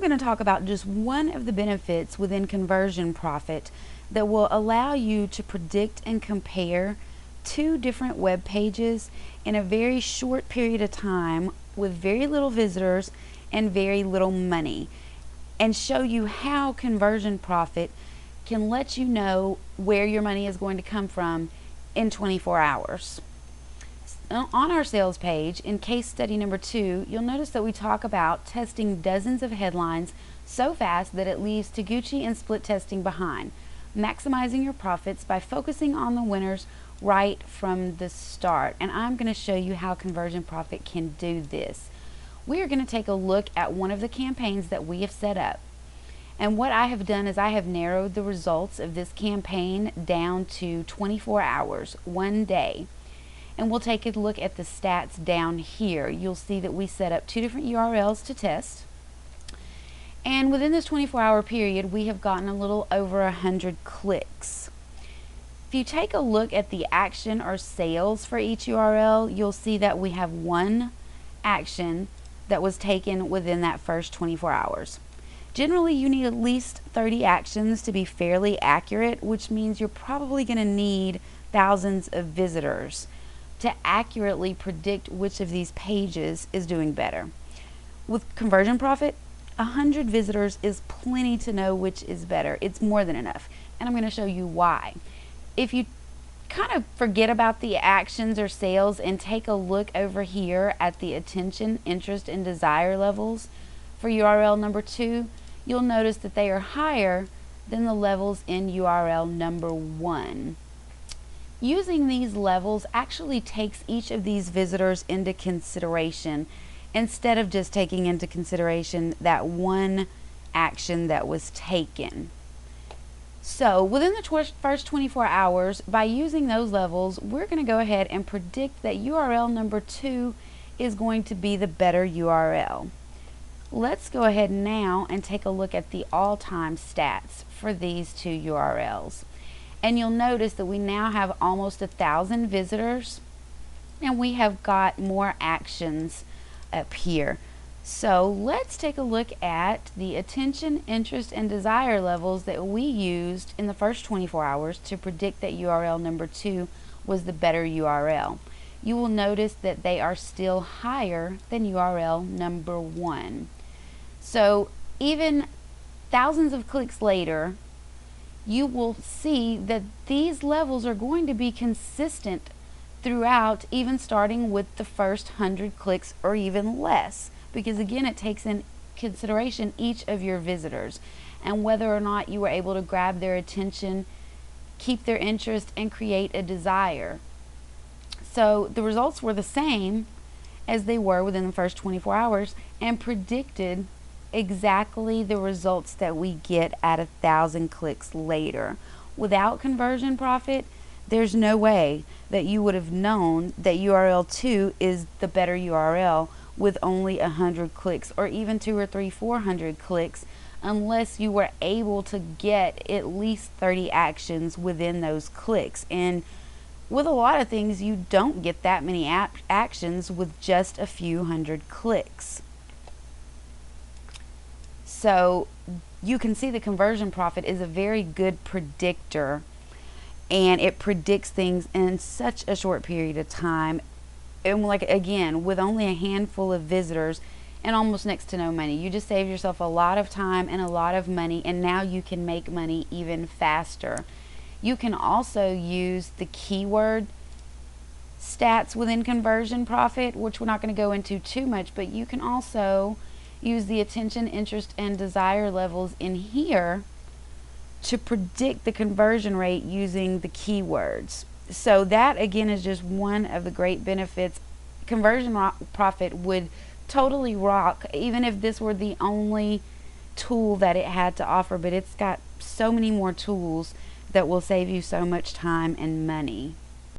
going to talk about just one of the benefits within conversion profit that will allow you to predict and compare two different web pages in a very short period of time with very little visitors and very little money, and show you how conversion profit can let you know where your money is going to come from in 24 hours. On our sales page, in case study number 2, you'll notice that we talk about testing dozens of headlines so fast that it leaves Taguchi and split testing behind, maximizing your profits by focusing on the winners right from the start. And I'm going to show you how conversion profit can do this. We are going to take a look at one of the campaigns that we have set up. And what I have done is I have narrowed the results of this campaign down to 24 hours, one day. And we'll take a look at the stats down here. You'll see that we set up 2 different URLs to test. And within this 24-hour period, we have gotten a little over 100 clicks. If you take a look at the action or sales for each URL, you'll see that we have one action that was taken within that first 24 hours. Generally, you need at least 30 actions to be fairly accurate, which means you're probably going to need thousands of visitors to accurately predict which of these pages is doing better. With conversion profit, 100 visitors is plenty to know which is better. It's more than enough, and I'm going to show you why. If you kind of forget about the actions or sales and take a look over here at the attention, interest, and desire levels for URL number 2, you'll notice that they are higher than the levels in URL number 1. Using these levels actually takes each of these visitors into consideration instead of just taking into consideration that one action that was taken. So within the first 24 hours, by using those levels, we're going to go ahead and predict that URL number 2 is going to be the better URL. Let's go ahead now and take a look at the all-time stats for these 2 URLs. And you'll notice that we now have almost 1,000 visitors, and we have got more actions up here. So let's take a look at the attention, interest, and desire levels that we used in the first 24 hours to predict that URL number 2 was the better URL. You will notice that they are still higher than URL number 1. So even thousands of clicks later, you will see that these levels are going to be consistent throughout, even starting with the first 100 clicks or even less, because again, it takes in consideration each of your visitors and whether or not you were able to grab their attention, keep their interest, and create a desire. So the results were the same as they were within the first 24 hours and predicted exactly the results that we get at 1,000 clicks later. Without conversion profit, there's no way that you would have known that URL 2 is the better URL with only 100 clicks or even 200 or 300, 400 clicks unless you were able to get at least 30 actions within those clicks. And with a lot of things, you don't get that many actions with just a few hundred clicks. So you can see the conversion profit is a very good predictor, and it predicts things in such a short period of time. And like again, with only a handful of visitors and almost next to no money, you just save yourself a lot of time and a lot of money, and now you can make money even faster. You can also use the keyword stats within conversion profit, which we're not going to go into too much, but you can also use the attention, interest, and desire levels in here to predict the conversion rate using the keywords. So that again is just one of the great benefits. Conversion profit would totally rock even if this were the only tool that it had to offer, but it's got so many more tools that will save you so much time and money.